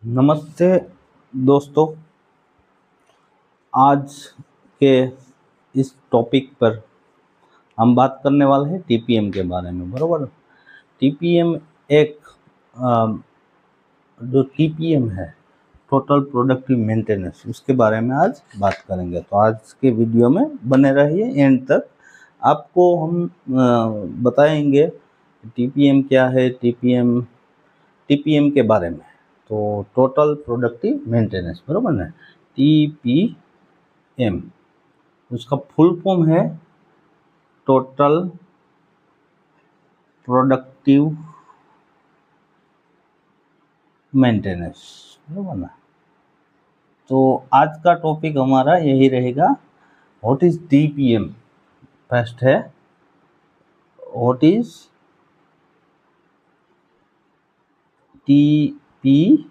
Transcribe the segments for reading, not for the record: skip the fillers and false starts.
नमस्ते दोस्तों। आज के इस टॉपिक पर हम बात करने वाले हैं टीपीएम के बारे में। बराबर, टीपीएम एक जो टीपीएम है, टोटल प्रोडक्टिव मेंटेनेंस, उसके बारे में आज बात करेंगे। तो आज के वीडियो में बने रहिए एंड तक। आपको हम बताएंगे टीपीएम क्या है, टीपीएम के बारे में। तो टोटल प्रोडक्टिव मेंटेनेंस, बराबर ना, टीपीएम, उसका फुल फॉर्म है टोटल प्रोडक्टिव मेंटेनेंस, बराबर ना। तो आज का टॉपिक हमारा यही रहेगा, व्हाट इज टीपीएम। फर्स्ट है व्हाट इज टीपीएम,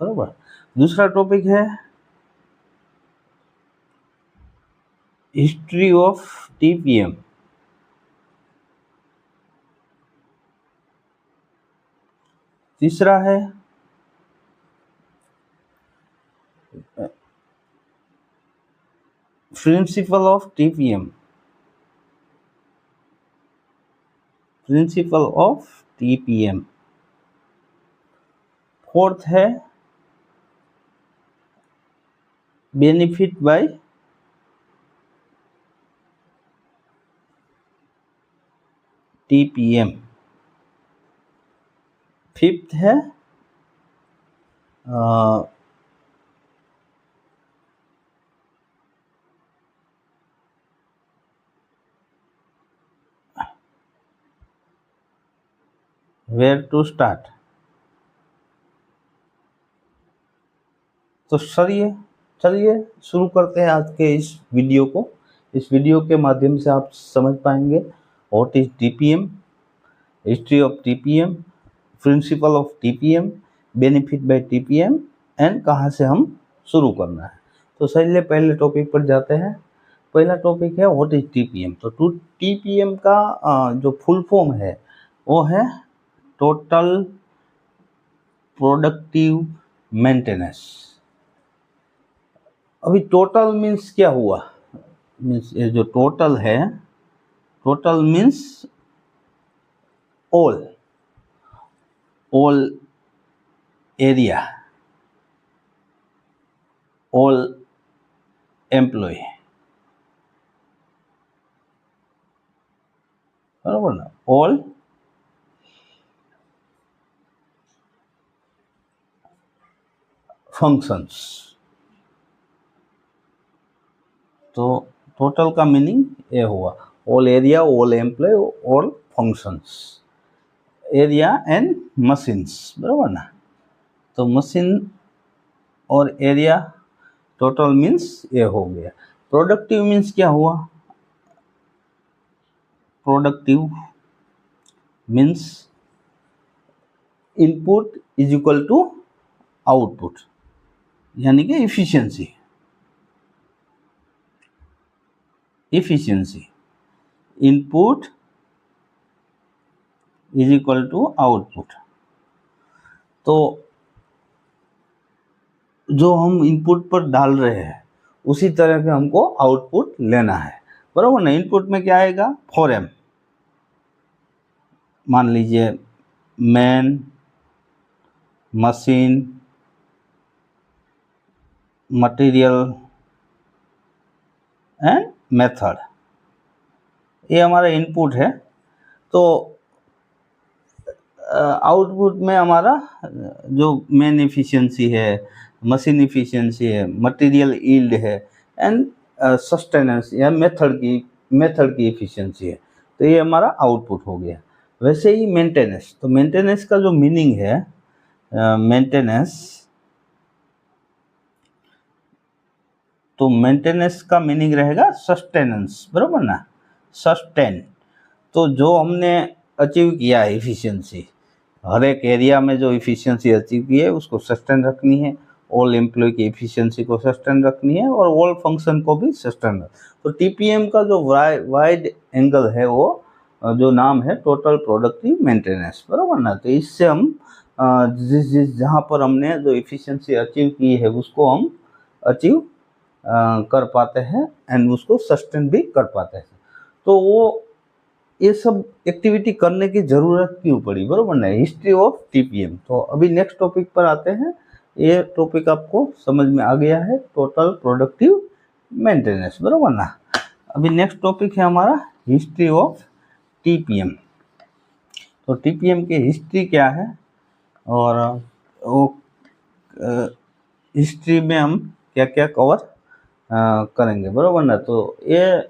बराबर। दूसरा टॉपिक है हिस्ट्री ऑफ टीपीएम। तीसरा है principle of TPM, principle of TPM. Fourth है बेनिफिट बाय टीपीएम। फिफ्थ है वेयर टू स्टार्ट। तो चलिए शुरू करते हैं आज के इस वीडियो को। इस वीडियो के माध्यम से आप समझ पाएंगे what is TPM, history of TPM, principle of TPM, benefit by TPM and कहाँ से हम शुरू करना है। तो चलिए पहले टॉपिक पर जाते हैं। पहला टॉपिक है व्हाट इज टीपीएम। तो टीपीएम का जो फुल फॉर्म है वो है टोटल प्रोडक्टिव मेंटेनेंस। अभी टोटल मीन्स क्या हुआ, मीन्स ये जो टोटल है, total means all area, all employ, बराबर ना, ऑल फंक्शंस। तो टोटल का मीनिंग ये हुआ all area, all employ, all functions, area and machines, बराबर ना। तो मशीन और एरिया, टोटल मीन्स ये हो गया। प्रोडक्टिव मीन्स क्या हुआ, productive means input is equal to output, यानी कि efficiency, input is equal to output. तो जो हम इनपुट पर डाल रहे हैं उसी तरह के हमको आउटपुट लेना है, बराबर ना। इनपुट में क्या आएगा, फॉरेम, मान लीजिए man, machine, material and method, ये हमारा इनपुट है। तो आउटपुट में हमारा जो मेन इफिशिएंसी है, मशीन इफिशिएंसी है, मटेरियल यील्ड है एंड सस्टेनेंस या मेथड की इफिशिएंसी है। तो ये हमारा आउटपुट हो गया। वैसे ही मेंटेनेंस, तो मेंटेनेंस का जो मीनिंग है, मेंटेनेंस का मीनिंग रहेगा सस्टेनेंस, बराबर ना, सस्टेन। तो जो हमने अचीव किया है इफिशिएंसी, हर एक एरिया में जो इफिशिएंसी अचीव की है उसको सस्टेन रखनी है, ऑल एम्प्लॉय की इफिशिएंसी को सस्टेन रखनी है और ऑल फंक्शन को भी सस्टेन। तो टीपीएम का जो वाइड एंगल है वो जो नाम है टोटल प्रोडक्टिव मेंटेनेंस, बराबर ना। तो इससे हम जिस जहाँ पर हमने जो एफिशिएंसी अचीव की है उसको हम अचीव कर पाते हैं एंड उसको सस्टेन भी कर पाते हैं। तो वो ये सब एक्टिविटी करने की ज़रूरत क्यों पड़ी, बरोबर ना, हिस्ट्री ऑफ टीपीएम। तो अभी नेक्स्ट टॉपिक पर आते हैं। ये टॉपिक आपको समझ में आ गया है, टोटल प्रोडक्टिव मेंटेनेंस, बरोबर ना। अभी नेक्स्ट टॉपिक है हमारा हिस्ट्री ऑफ टीपीएम। तो टीपीएम की हिस्ट्री क्या है और वो हिस्ट्री में हम क्या क्या कवर करेंगे, बरोबर ना। तो ये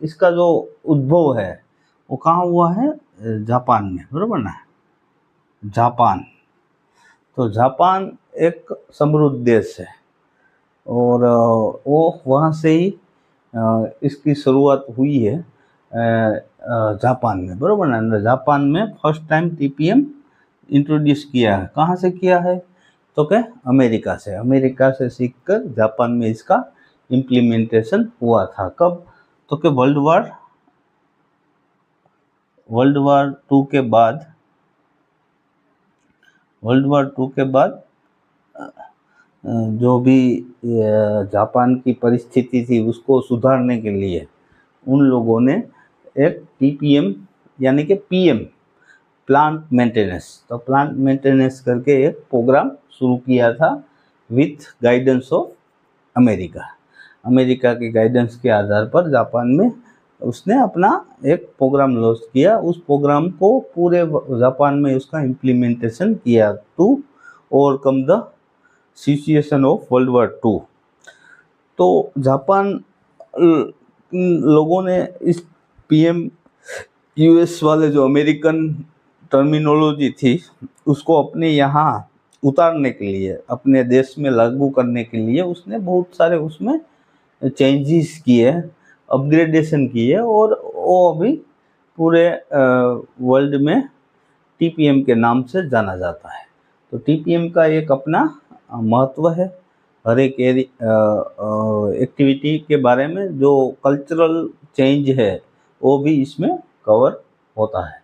इसका जो उद्भव है वो कहाँ हुआ है, जापान में, बरोबर ना, जापान। तो जापान एक समृद्ध देश है और वो वहाँ से ही इसकी शुरुआत हुई है जापान में, बरोबर ना। जापान में फर्स्ट टाइम टीपीएम इंट्रोड्यूस किया है, कहाँ से किया है, तो क्या, अमेरिका से सीखकर जापान में इसका इम्प्लीमेंटेशन हुआ था। कब, तो क्या वर्ल्ड वार टू के बाद जो भी जापान की परिस्थिति थी उसको सुधारने के लिए उन लोगों ने एक टीपीएम यानी कि पीएम, प्लांट मेंटेनेंस, तो प्लांट मेंटेनेंस करके एक प्रोग्राम शुरू किया था विथ गाइडेंस ऑफ अमेरिका के गाइडेंस के आधार पर जापान में उसने अपना एक प्रोग्राम लॉन्च किया। उस प्रोग्राम को पूरे जापान में उसका इम्प्लीमेंटेशन किया to overcome the situation of world war two. तो जापान लोगों ने इस पीएम यूएस वाले जो अमेरिकन टर्मिनोलॉजी थी उसको अपने यहाँ उतारने के लिए, अपने देश में लागू करने के लिए उसने बहुत सारे उसमें चेंजेस किए, अपग्रेडेशन किए और वो अभी पूरे वर्ल्ड में टीपीएम के नाम से जाना जाता है। तो टीपीएम का एक अपना महत्व है, हर एक एक्टिविटी के बारे में जो कल्चरल चेंज है वो भी इसमें कवर होता है।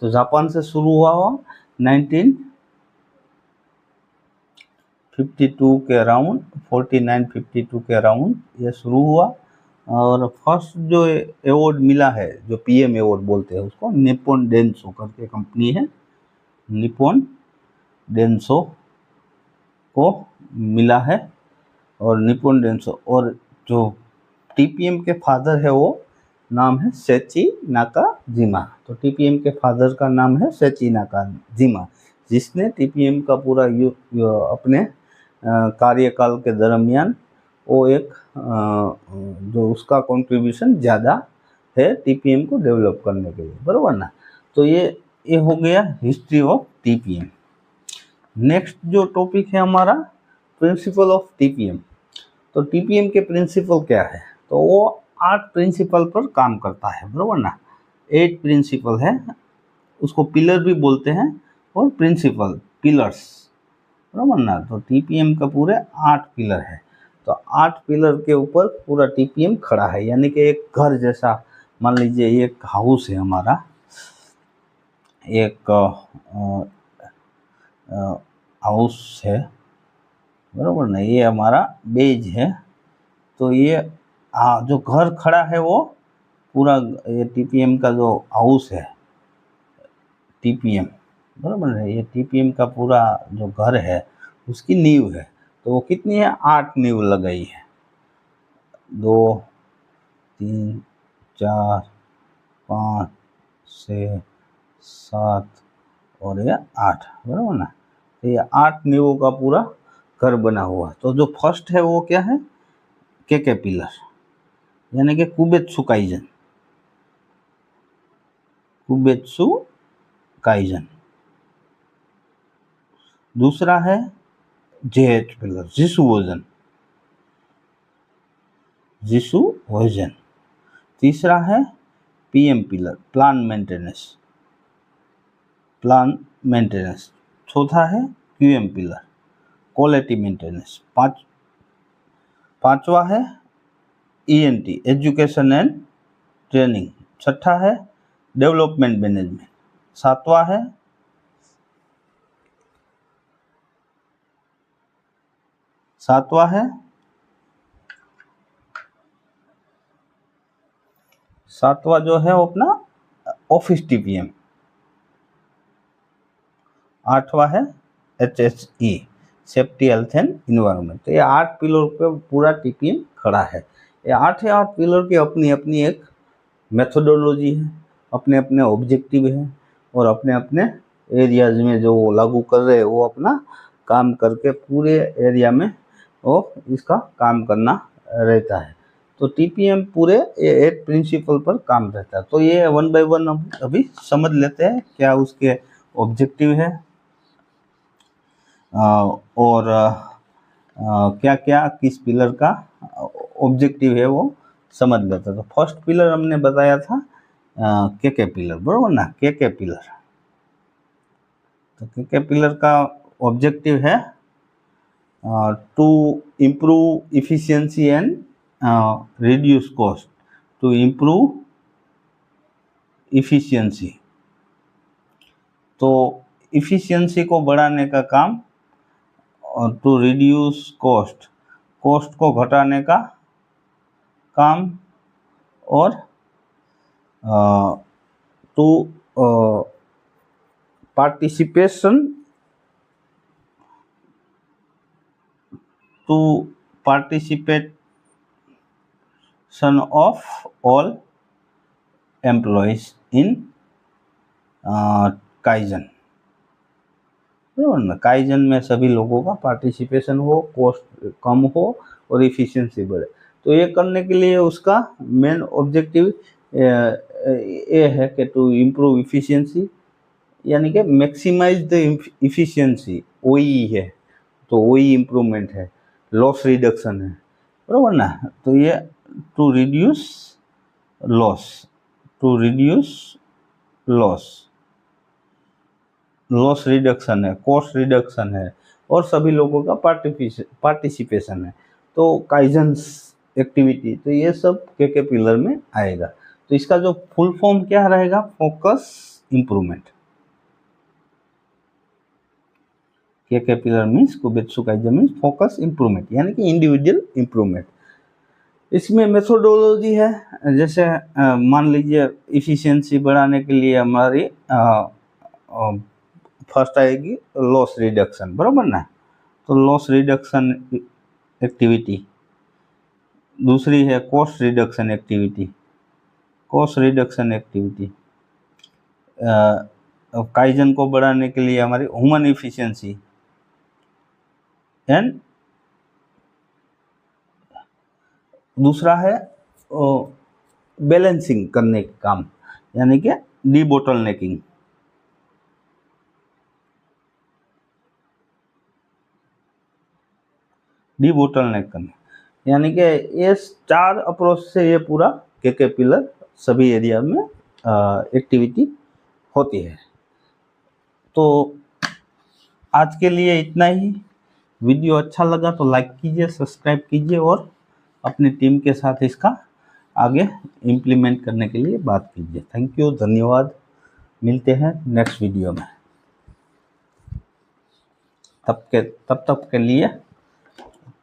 तो जापान से शुरू हुआ 1952 के अराउंड, 49-52 के अराउंड ये शुरू हुआ और फर्स्ट जो अवार्ड मिला है, जो पीएम अवार्ड बोलते हैं उसको, निप्पॉन डेंसो करके कंपनी है, निप्पॉन डेंसो को मिला है। और निप्पॉन डेंसो और जो टीपीएम के फादर है वो नाम है सेची नाकाजिमा। तो टीपीएम के फादर का नाम है सेची नाकाजिमा, जिसने टीपीएम का पूरा अपने कार्यकाल के दरमियान वो एक जो उसका कंट्रीब्यूशन ज़्यादा है टीपीएम को डेवलप करने के लिए, बरोबर ना। तो ये हो गया हिस्ट्री ऑफ टीपीएम। नेक्स्ट जो टॉपिक है हमारा प्रिंसिपल ऑफ टीपीएम। तो टीपीएम के प्रिंसिपल क्या है, तो वो 8 प्रिंसिपल पर काम करता है, बरोबर ना। 8 प्रिंसिपल है, उसको पिलर भी बोलते हैं और प्रिंसिपल, पिलर्स, बरोबर ना। तो टीपीएम का पूरे 8 पिलर है। तो 8 पिलर के ऊपर पूरा टीपीएम खड़ा है, यानी कि एक घर जैसा, मान लीजिए एक हाउस है हमारा, एक हाउस है, बरोबर ना, ये हमारा बेज है। तो ये जो घर खड़ा है वो पूरा ये टीपीएम का जो हाउस है, टीपीएम, बरोबर है, ये टीपीएम का पूरा जो घर है उसकी नींव है। तो वो कितनी है, 8 नींव लगाई है, 2 3 4 5 6 7 और ये 8, बरोबर ना। तो ये 8 नींवों का पूरा घर बना हुआ। तो जो फर्स्ट है वो क्या है, के पिलर, यानी कि कुबेत्सु काइजन। दूसरा है जेएच पिलर, जिसु वर्जन। तीसरा है पीएम पिलर, प्लान मेंटेनेंस। चौथा है क्यूएम पिलर, क्वालिटी मेंटेनेंस। पांचवा है ईएनटी, एजुकेशन एंड ट्रेनिंग। छठा है डेवलपमेंट मैनेजमेंट। सातवां है सातवां है जो है वो अपना ऑफिस टीपीएम। आठवां है HSE, safety health and environment. तो ये 8 पिलर पे पूरा टीपीएम खड़ा है। ये 8 पिलर की अपनी अपनी एक मेथोडोलॉजी है, अपने अपने ऑब्जेक्टिव है, और अपने अपने एरियाज में जो लागू कर रहे हैं वो अपना काम करके पूरे एरिया में वो इसका काम करना रहता है। तो टीपीएम पूरे 8 प्रिंसिपल पर काम रहता है। तो ये 1 बाय 1 हम अभी समझ लेते हैं क्या उसके ऑब्जेक्टिव है और क्या क्या किस पिलर का ऑब्जेक्टिव है वो समझ लेते हैं। तो फर्स्ट पिलर हमने बताया था के पिलर, बरोबर ना, के पिलर। तो के पिलर का ऑब्जेक्टिव है to improve efficiency and reduce cost. To improve efficiency, तो इफिशियंसी को बढ़ाने का काम, और टू रिड्यूस कॉस्ट, कॉस्ट को घटाने का काम, और to participation of all employees in kaizen. बराबर ना, काइजन में सभी लोगों का पार्टिसिपेशन हो, कॉस्ट कम हो और इफिशियंसी बढ़े। तो ये करने के लिए उसका मेन ऑब्जेक्टिव ये है कि टू इम्प्रूव इफिशियंसी, यानी कि मैक्सिमाइज द इफिशियंसी, वही है। तो वही इम्प्रूवमेंट है, लॉस रिडक्शन है, बराबर ना। तो ये to reduce loss, to reduce loss reduction है, कॉस्ट रिडक्शन है, और सभी लोगों का पार्टिसिपेशन है। तो काइजन्स एक्टिविटी, तो ये सब के पिलर में आएगा। तो इसका जो फुल फॉर्म क्या रहेगा, focus improvement. K pillar means Kobetsu Kaizen means focus improvement, यानी कि इंडिविजुअल इम्प्रूवमेंट। इसमें मेथोडोलॉजी है, जैसे मान लीजिए इफिशियंसी बढ़ाने के लिए हमारी फर्स्ट आएगी लॉस रिडक्शन, बराबर ना। तो लॉस रिडक्शन एक्टिविटी। दूसरी है cost reduction activity, cost reduction activity. Kaizen को बढ़ाने के लिए हमारी ह्यूमन इफिशियंसी एंड दूसरा है बैलेंसिंग करने का काम, यानी कि डी बोटलनेकिंग। डी बोटलनेक करना, यानी कि ये 4 अप्रोच से ये पूरा के पिलर सभी एरिया में एक्टिविटी होती है। तो आज के लिए इतना ही। वीडियो अच्छा लगा तो लाइक कीजिए, सब्सक्राइब कीजिए, और अपनी टीम के साथ इसका आगे इम्प्लीमेंट करने के लिए बात कीजिए। थैंक यू, धन्यवाद। मिलते हैं नेक्स्ट वीडियो में। तब तक के लिए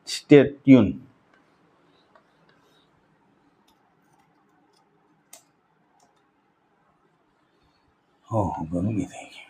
स्टे ट्यून। गर्मी देखिए।